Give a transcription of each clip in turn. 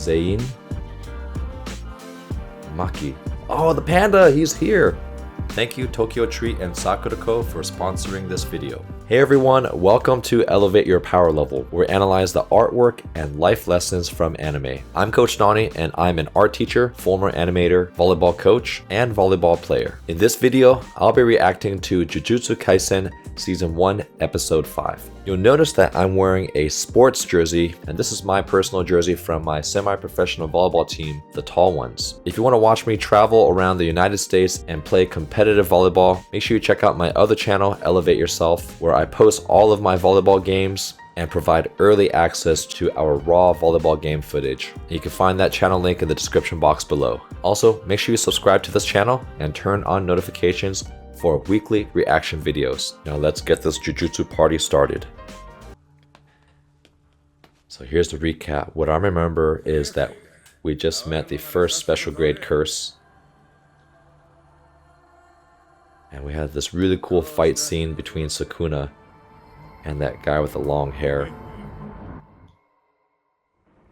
Seirin. Maki. Oh, the panda! He's here! Thank you Tokyo Treat and Sakurako for sponsoring this video. Hey everyone, welcome to Elevate Your Power Level, where we analyze the artwork and life lessons from anime. I'm Coach Nani and I'm an art teacher, former animator, volleyball coach, and volleyball player. In this video, I'll be reacting to Jujutsu Kaisen Season 1, Episode 5. You'll notice that I'm wearing a sports jersey, and this is my personal jersey from my semi-professional volleyball team, the Tall Ones. If you want to watch me travel around the United States and play competitive volleyball, make sure you check out my other channel, Elevate Yourself, where I post all of my volleyball games and provide early access to our raw volleyball game footage. You can find that channel link in the description box below. Also, make sure you subscribe to this channel and turn on notifications for weekly reaction videos. Now let's get this Jujutsu party started. So here's the recap. What I remember is that we just met the first special grade curse. And we had this really cool fight scene between Sukuna and that guy with the long hair.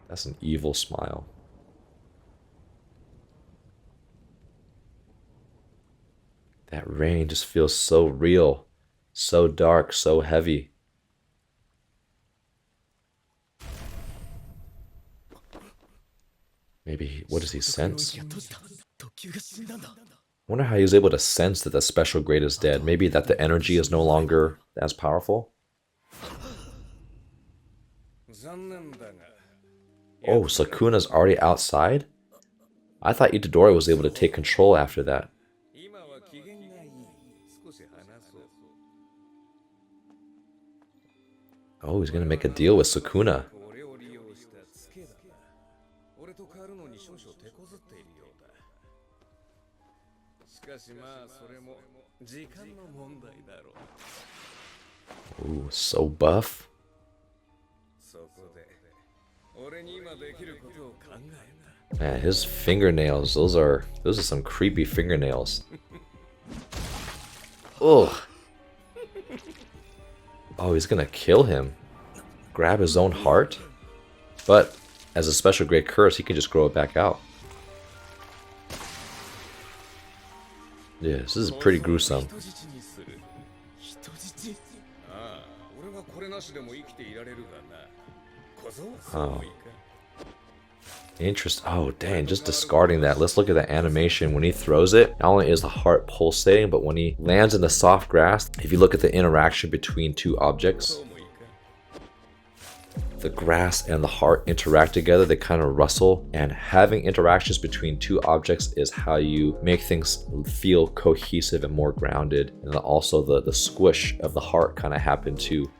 That's an evil smile. That rain just feels so real, so dark, so heavy. Maybe, what does he sense? I wonder how he was able to sense that the special grade is dead. Maybe that the energy is no longer as powerful? Oh, Sukuna's already outside? I thought Itadori was able to take control after that. Oh, he's gonna make a deal with Sukuna. Ooh, so buff. Man, his fingernails, those are some creepy fingernails. Ugh. Oh, he's gonna kill him. Grab his own heart? But as a special grade curse, he can just grow it back out. Yeah, this is pretty gruesome. Oh. Oh, dang, just discarding that. Let's look at the animation. When he throws it, not only is the heart pulsating, but when he lands in the soft grass, if you look at the interaction between two objects, the grass and the heart interact together, they kind of rustle, and having interactions between two objects is how you make things feel cohesive and more grounded. And then also the squish of the heart kind of happened too,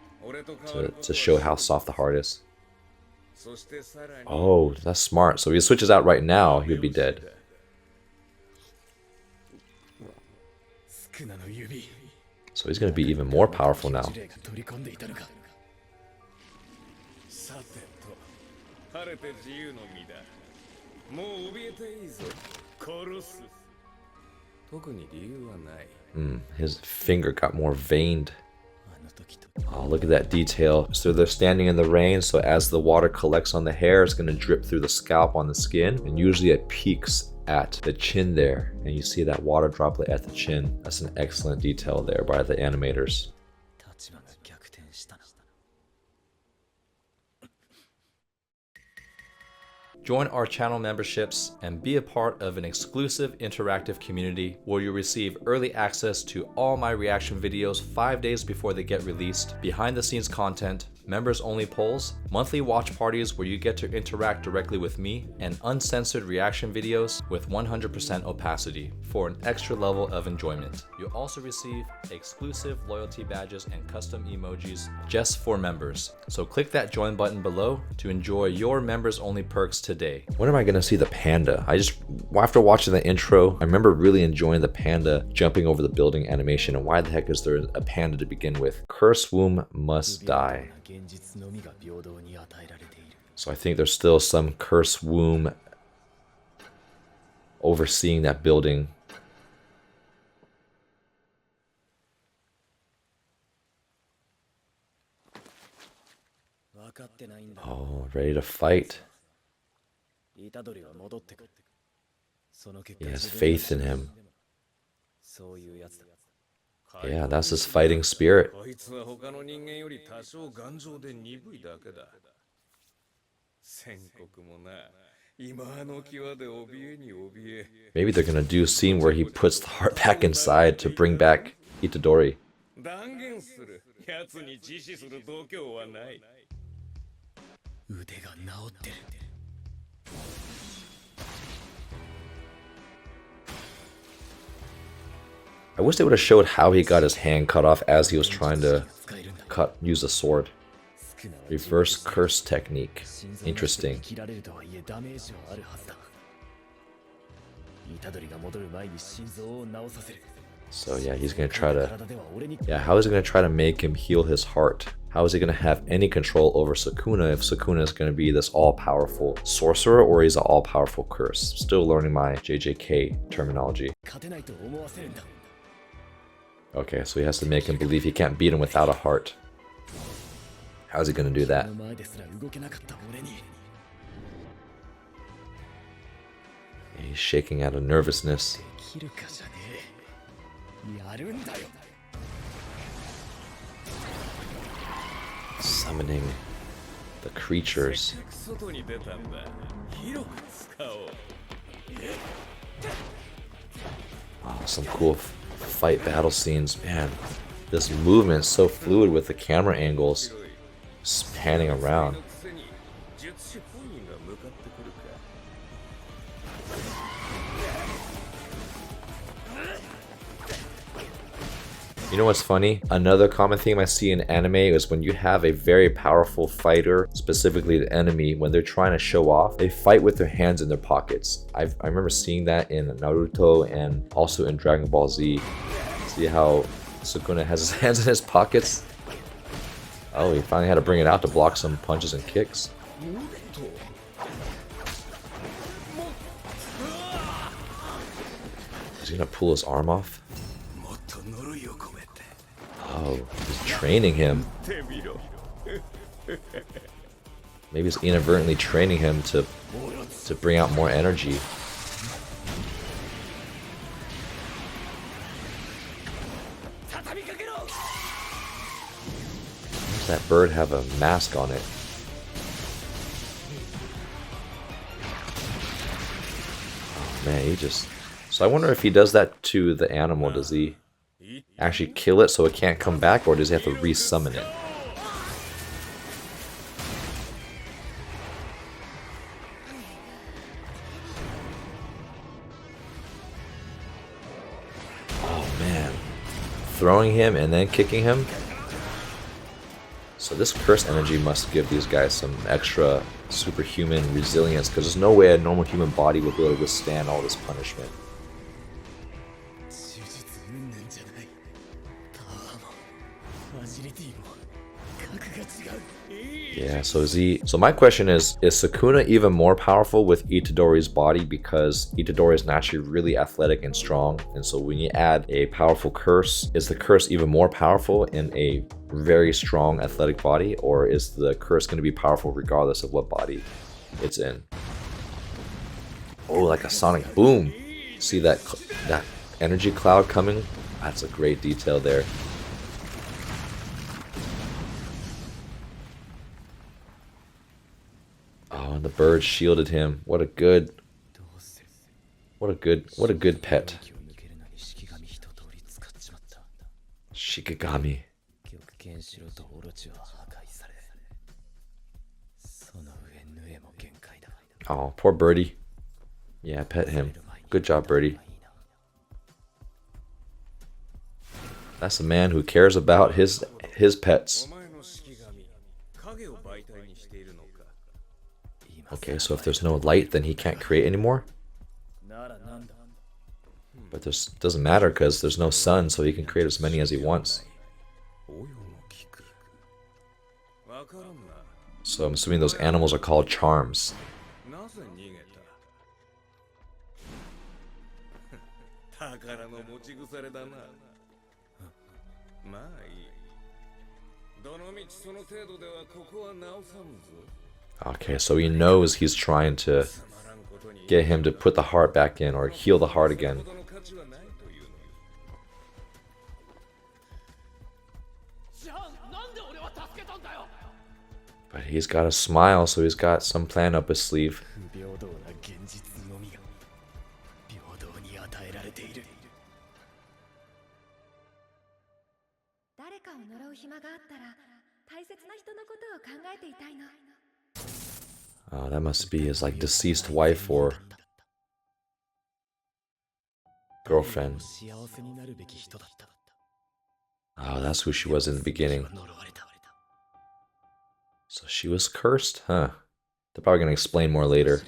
to show how soft the heart is. Oh, that's smart. So if he switches out right now, he would be dead. So he's going to be even more powerful now. His finger got more veined. Oh, look at that detail. So they're standing in the rain, so as the water collects on the hair, it's going to drip through the scalp on the skin, and usually it peaks at the chin there, and you see that water droplet at the chin. That's an excellent detail there by the animators. Join our channel memberships and be a part of an exclusive interactive community where you'll receive early access to all my reaction videos 5 days before they get released, behind the scenes content, members only polls, monthly watch parties where you get to interact directly with me, and uncensored reaction videos with 100% opacity for an extra level of enjoyment. You'll also receive exclusive loyalty badges and custom emojis just for members. So click that join button below to enjoy your members only perks today. When am I gonna see the panda? After watching the intro, I remember really enjoying the panda jumping over the building animation, and why the heck is there a panda to begin with? Curse womb must die. So I think there's still some curse womb overseeing that building. Oh, ready to fight. He has faith in him. Yeah, that's his fighting spirit. Maybe they're gonna do a scene where he puts the heart back inside to bring back Itadori. I wish they would have showed how he got his hand cut off as he was trying to use a sword. Reverse curse technique. Interesting. So yeah, he's gonna try to... Yeah, how is he gonna try to make him heal his heart? How is he gonna have any control over Sukuna if Sukuna is gonna be this all-powerful sorcerer or he's an all-powerful curse? Still learning my JJK terminology. Okay, so he has to make him believe he can't beat him without a heart. How's he gonna do that? He's shaking out of nervousness. Summoning the creatures. Oh, some cool fight battle scenes. Man, this movement is so fluid with the camera angles. Just panning around. You know what's funny? Another common theme I see in anime is when you have a very powerful fighter, specifically the enemy, when they're trying to show off, they fight with their hands in their pockets. I remember seeing that in Naruto and also in Dragon Ball Z. See how Sukuna has his hands in his pockets? Oh, he finally had to bring it out to block some punches and kicks. Is he gonna pull his arm off? Oh, he's training him. Maybe he's inadvertently training him to bring out more energy. Does that bird have a mask on it? Oh man, he just... So I wonder if he does that to the animal, does he actually kill it so it can't come back, or does he have to re-summon it? Oh man. Throwing him and then kicking him? So this curse energy must give these guys some extra superhuman resilience, because there's no way a normal human body would be able to withstand all this punishment. Yeah, so is he... So my question is Sukuna even more powerful with Itadori's body, because Itadori is naturally really athletic and strong, and so when you add a powerful curse, is the curse even more powerful in a very strong athletic body, or is the curse going to be powerful regardless of what body it's in? Oh, like a sonic boom! See that energy cloud coming? That's a great detail there. Oh, and the bird shielded him. What a good pet. Shikigami. Oh, poor birdie. Yeah, pet him. Good job, birdie. That's a man who cares about his pets. Okay, so if there's no light, then he can't create anymore? But this doesn't matter because there's no sun, so he can create as many as he wants. So I'm assuming those animals are called charms. Okay, so he knows he's trying to get him to put the heart back in or heal the heart again. But he's got a smile, so he's got some plan up his sleeve. Oh, that must be his like deceased wife or girlfriend. Oh, that's who she was in the beginning. So she was cursed, huh? They're probably gonna explain more later.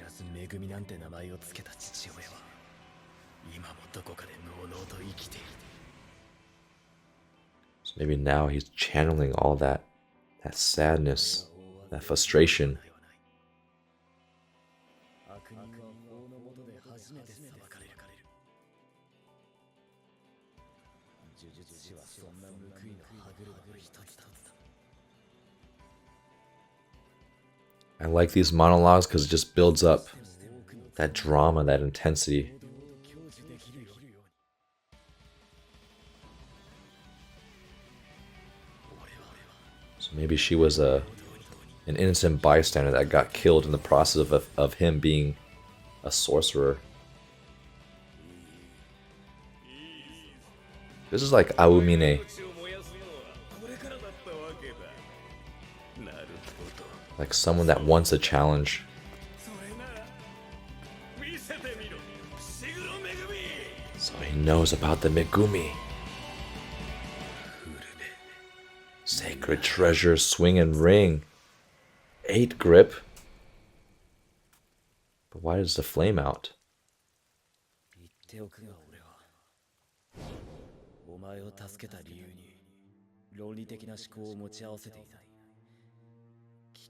So maybe now he's channeling all that sadness, that frustration. I like these monologues because it just builds up that drama, that intensity. So maybe she was an innocent bystander that got killed in the process of him being a sorcerer. This is like Aumine. Like someone that wants a challenge. So he knows about the Megumi. Sacred treasure, swing and ring. 8 grip. But why does the flame out?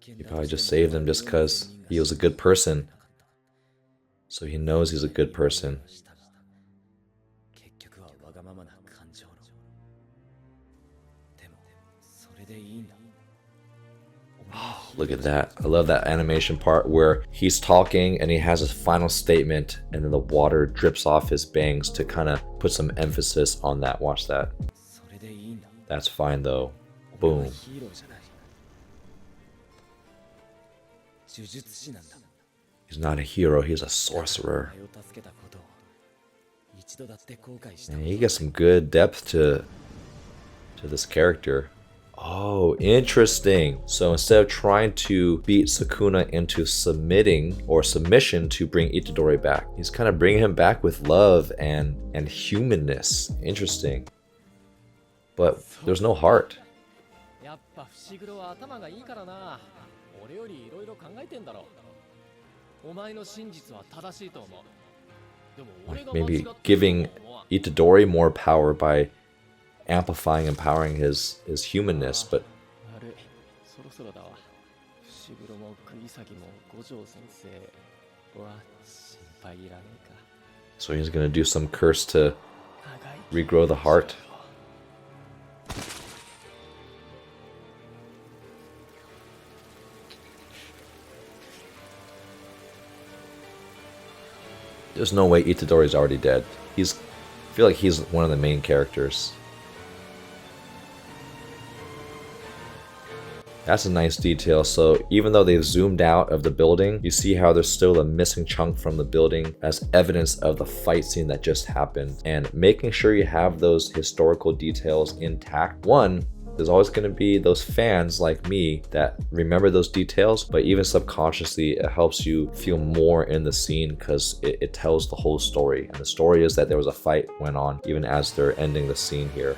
He probably just saved him just because he was a good person. So he knows he's a good person. Oh, look at that. I love that animation part where he's talking and he has his final statement and then the water drips off his bangs to kind of put some emphasis on that. Watch that. That's fine though. Boom. He's not a hero, he's a sorcerer. And he gets some good depth to this character. Oh, interesting. So instead of trying to beat Sukuna into submission to bring Itadori back, he's kind of bringing him back with love and humanness. Interesting. But there's no heart. Like maybe giving Itadori more power by amplifying, empowering his humanness, but so he's gonna do some curse to regrow the heart. There's no way Itadori's already dead. I feel like he's one of the main characters. That's a nice detail. So even though they've zoomed out of the building, you see how there's still a missing chunk from the building as evidence of the fight scene that just happened. And making sure you have those historical details intact. One, there's always going to be those fans like me that remember those details, but even subconsciously it helps you feel more in the scene because it tells the whole story. And the story is that there was a fight went on even as they're ending the scene here.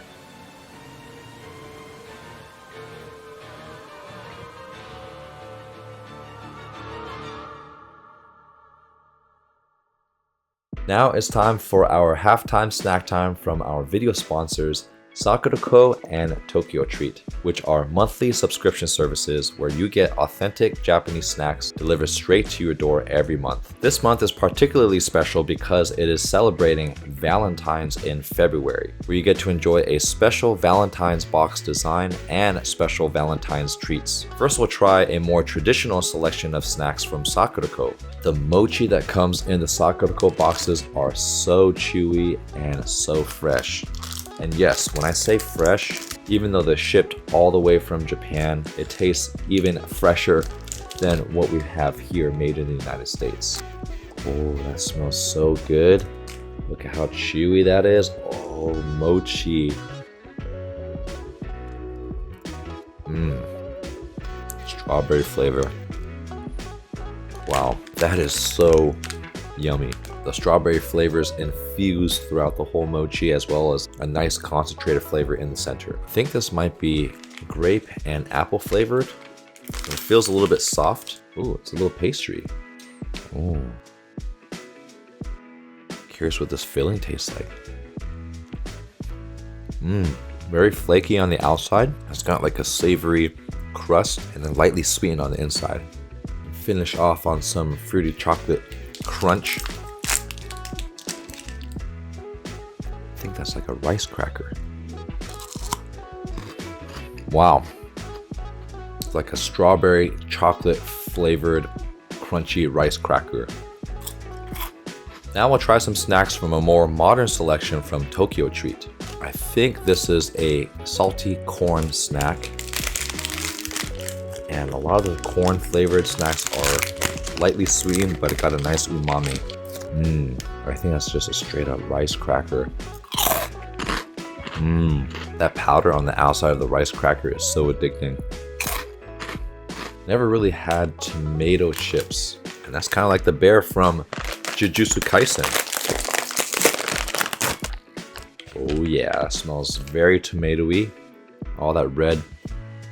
Now it's time for our halftime snack time from our video sponsors, Sakurako and Tokyo Treat, which are monthly subscription services where you get authentic Japanese snacks delivered straight to your door every month. This month is particularly special because it is celebrating Valentine's in February, where you get to enjoy a special Valentine's box design and special Valentine's treats. First, we'll try a more traditional selection of snacks from Sakurako. The mochi that comes in the Sakurako boxes are so chewy and so fresh. And yes, when I say fresh, even though they're shipped all the way from Japan, it tastes even fresher than what we have here made in the United States. Oh, that smells so good. Look at how chewy that is. Oh, mochi. Strawberry flavor. Wow, that is so yummy. The strawberry flavors infused throughout the whole mochi, as well as a nice concentrated flavor in the center. I think this might be grape and apple flavored. It feels a little bit soft. Ooh, it's a little pastry. Ooh. Curious what this filling tastes like. Very flaky on the outside. It's got like a savory crust and then lightly sweetened on the inside. Finish off on some fruity chocolate crunch. I think that's like a rice cracker. Wow. It's like a strawberry chocolate flavored crunchy rice cracker. Now we'll try some snacks from a more modern selection from Tokyo Treat. I think this is a salty corn snack. And a lot of the corn flavored snacks are lightly sweetened, but it got a nice umami. I think that's just a straight up rice cracker. That powder on the outside of the rice cracker is so addicting. Never really had tomato chips. And that's kind of like the bear from Jujutsu Kaisen. Oh yeah, it smells very tomatoey. All that red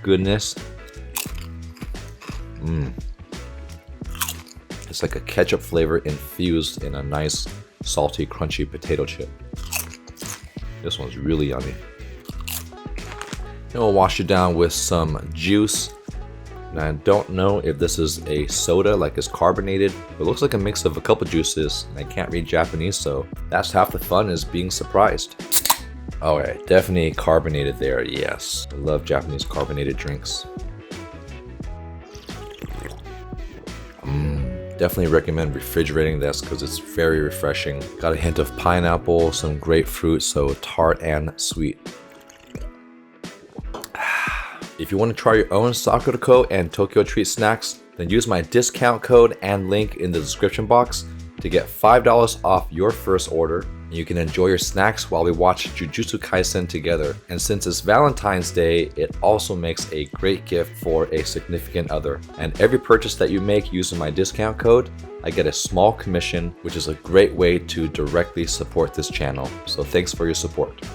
goodness. It's like a ketchup flavor infused in a nice salty crunchy potato chip. This one's really yummy. Then we'll wash it down with some juice. And I don't know if this is a soda, like it's carbonated. It looks like a mix of a couple juices, and I can't read Japanese, so that's half the fun, is being surprised. Alright, definitely carbonated there, yes. I love Japanese carbonated drinks. Definitely recommend refrigerating this because it's very refreshing. Got a hint of pineapple, some grapefruit, so tart and sweet. If you want to try your own Sakurako and Tokyo Treat snacks, then use my discount code and link in the description box to get $5 off your first order. You can enjoy your snacks while we watch Jujutsu Kaisen together. And since it's Valentine's Day, it also makes a great gift for a significant other. And every purchase that you make using my discount code, I get a small commission, which is a great way to directly support this channel. So thanks for your support.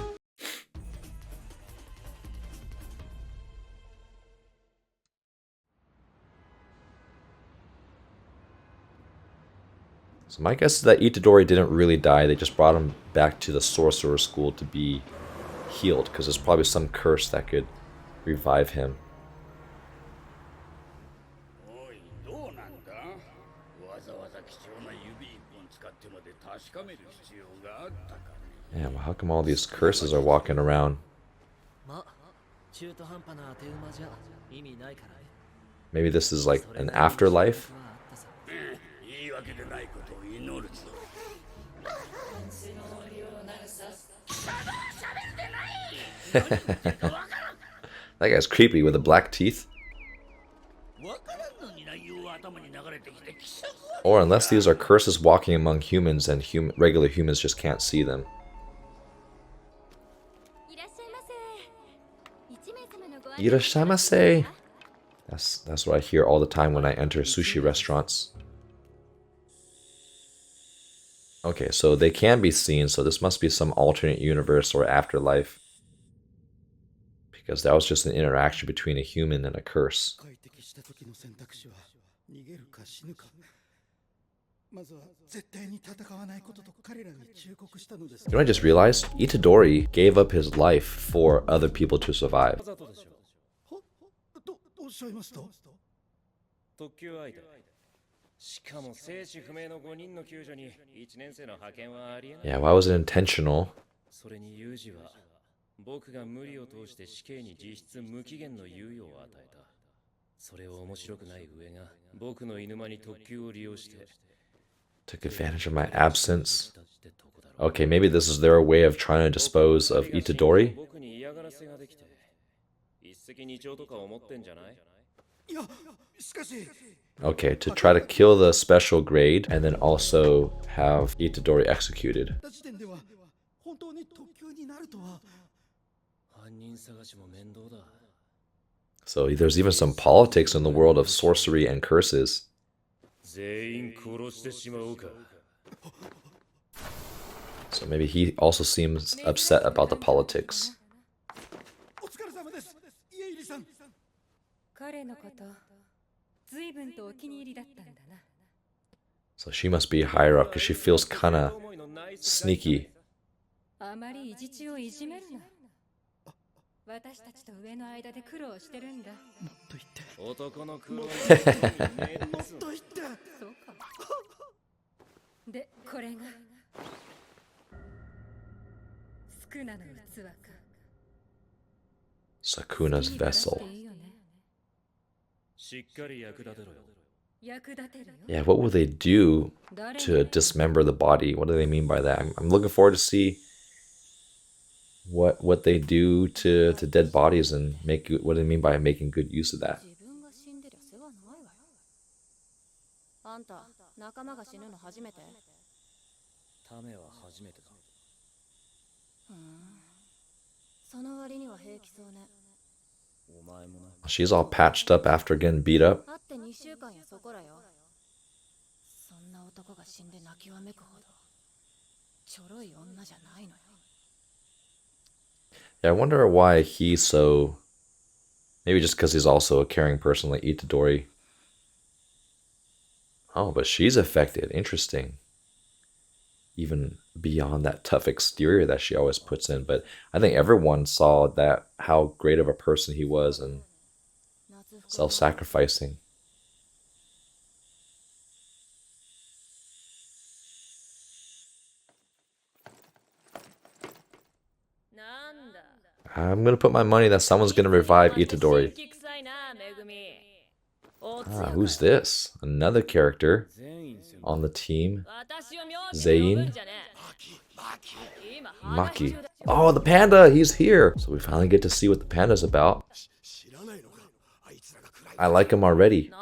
So my guess is that Itadori didn't really die, they just brought him back to the sorcerer school to be healed, because there's probably some curse that could revive him. Yeah, well, how come all these curses are walking around? Maybe this is like an afterlife? That guy's creepy with the black teeth. Or unless these are curses walking among humans and regular humans just can't see them. Irashaimase. That's what I hear all the time when I enter sushi restaurants. Okay, so they can be seen, so this must be some alternate universe or afterlife. Because that was just an interaction between a human and a curse. You know what I just realized? Itadori gave up his life for other people to survive. Yeah, why was it intentional? Took advantage of my absence. Okay, maybe this is their way of trying to dispose of Itadori. Okay, to try to kill the special grade and then also have Itadori executed. So there's even some politics in the world of sorcery and curses. So maybe he also seems upset about the politics. So she must be higher up because she feels kind of sneaky. Sukuna's vessel. Yeah, what will they do to dismember the body? What do they mean by that? I'm looking forward to see what they do to dead bodies and what do they mean by making good use of that. She's all patched up after getting beat up. Yeah, I wonder why he's so... Maybe just because he's also a caring person like Itadori. Oh, but she's affected. Interesting. Even beyond that tough exterior that she always puts in. But I think everyone saw that how great of a person he was and self-sacrificing. I'm gonna put my money that someone's gonna revive Itadori. Ah, who's this? Another character on the team. Seirin? Maki. Oh, the panda! He's here! So we finally get to see what the panda's about. I like him already.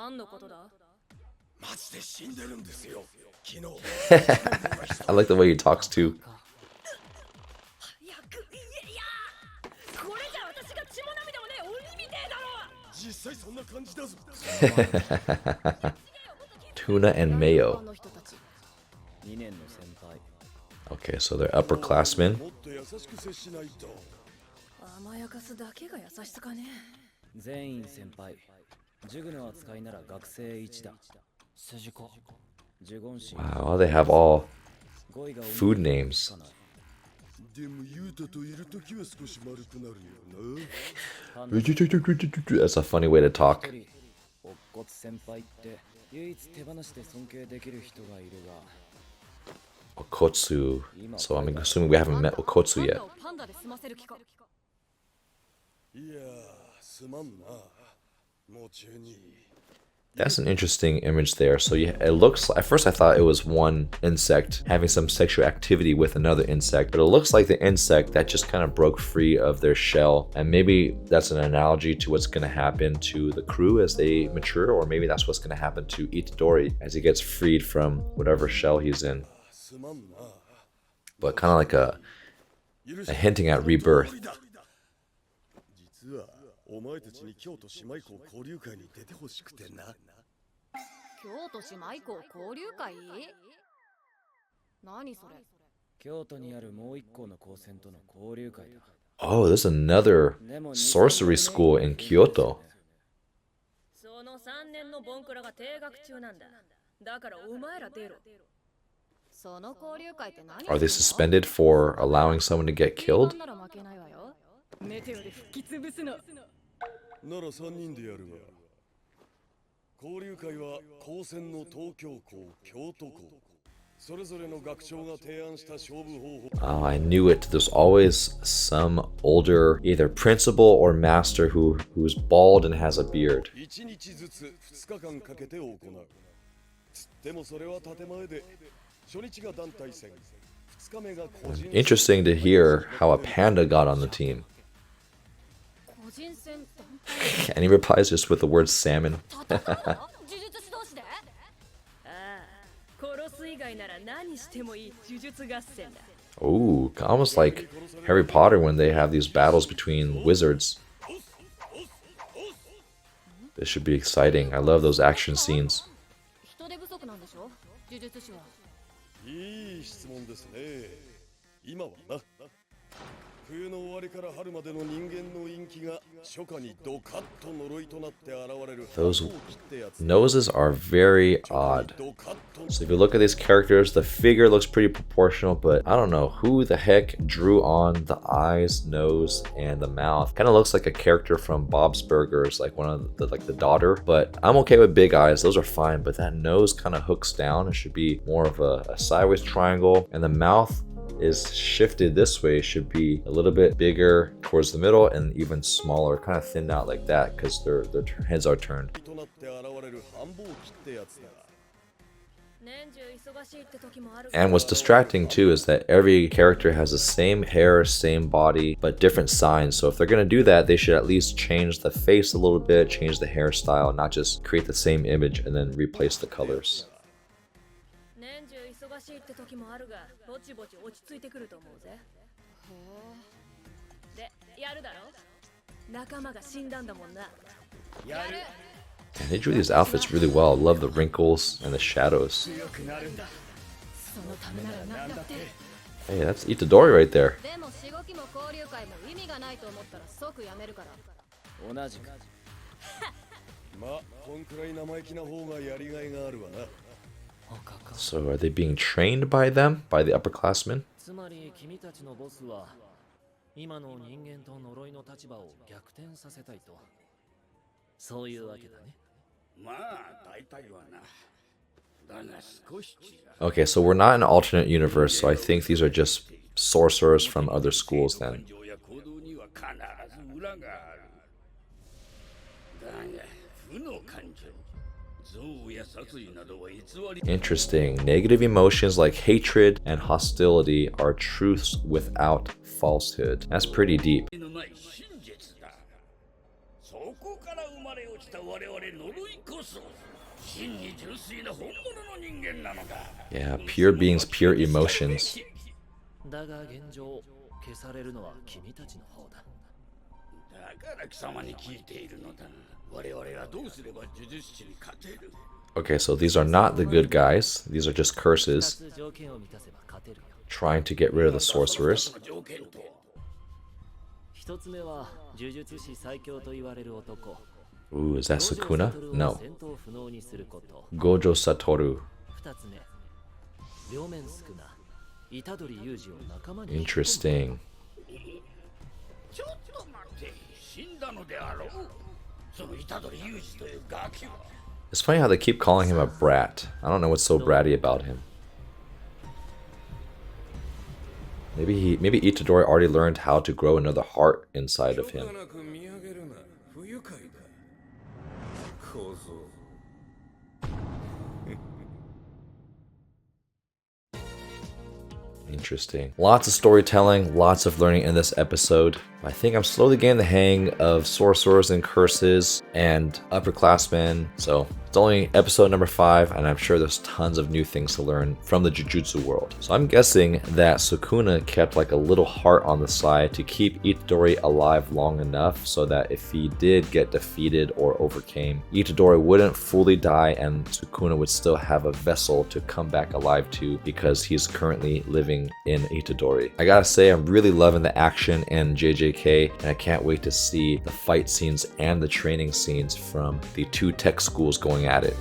I like the way he talks too. Tuna and mayo. Okay, so they're upperclassmen. Wow, they have all food names. That's a funny way to talk. Okotsu. So I'm assuming we haven't met Okotsu yet. That's an interesting image there. So it looks, at first I thought it was one insect having some sexual activity with another insect, but it looks like the insect that just kind of broke free of their shell. And maybe that's an analogy to what's going to happen to the crew as they mature, or maybe that's what's going to happen to Itadori as he gets freed from whatever shell he's in. But kind of like a hinting at rebirth. Oh, there's another sorcery school in Kyoto. Are they suspended for allowing someone to get killed? なら3人でやるわ。交流会は高専の東京校、京都校。それぞれの学長が提案した勝負方法。Oh, I knew it. There's always some older, either principal or master who's bald and has a beard. 1日ずつ2日間かけて行う。でもそれは建前で、初日が団体戦、2日目が個人戦。Interesting to hear how a panda got on the team. And he replies just with the word salmon. Ooh, almost like Harry Potter when they have these battles between wizards. This should be exciting. I love those action scenes. いい質問ですね。今はな。冬の終わりから春までの人間の陰気が初夏にドカッと呪いとなって現れる。Those noses are very odd. So if you look at these characters, the figure looks pretty proportional, but I don't know who the heck drew on the eyes, nose, and the mouth. Kind of looks like a character from Bob's Burgers, like one of the the daughter. But I'm okay with big eyes; those are fine. But that nose kind of hooks down. It should be more of a sideways triangle, and the mouth is shifted this way. It should be a little bit bigger towards the middle and even smaller, kind of thinned out like that because their heads are turned. And what's distracting too is that every character has the same hair, same body, but different signs. So if they're going to do that, they should at least change the face a little bit, change the hairstyle, not just create the same image and then replace the colors. And they drew these outfits really well. I love the wrinkles and the shadows. Hey, that's Itadori right there. So are they being trained by them, by the upperclassmen? Okay, so we're not in an alternate universe, so I think these are just sorcerers from other schools then. Interesting. Negative emotions like hatred and hostility are truths without falsehood. That's pretty deep. Yeah, pure beings, pure emotions. Okay, so these are not the good guys. These are just curses trying to get rid of the sorcerers. Ooh, is that Sukuna? No. Gojo Satoru. Interesting. It's funny how they keep calling him a brat. I don't know what's so bratty about him. Maybe Itadori already learned how to grow another heart inside of him. Interesting. Lots of storytelling, lots of learning in this episode. I think I'm slowly getting the hang of sorcerers and curses and upperclassmen. So it's only episode number 5, and I'm sure there's tons of new things to learn from the Jujutsu world. So I'm guessing that Sukuna kept like a little heart on the side to keep Itadori alive long enough so that if he did get defeated or overcame, Itadori wouldn't fully die and Sukuna would still have a vessel to come back alive to because he's currently living in Itadori. I gotta say, I'm really loving the action in JJK, and I can't wait to see the fight scenes and the training scenes from the 2 tech schools going at it.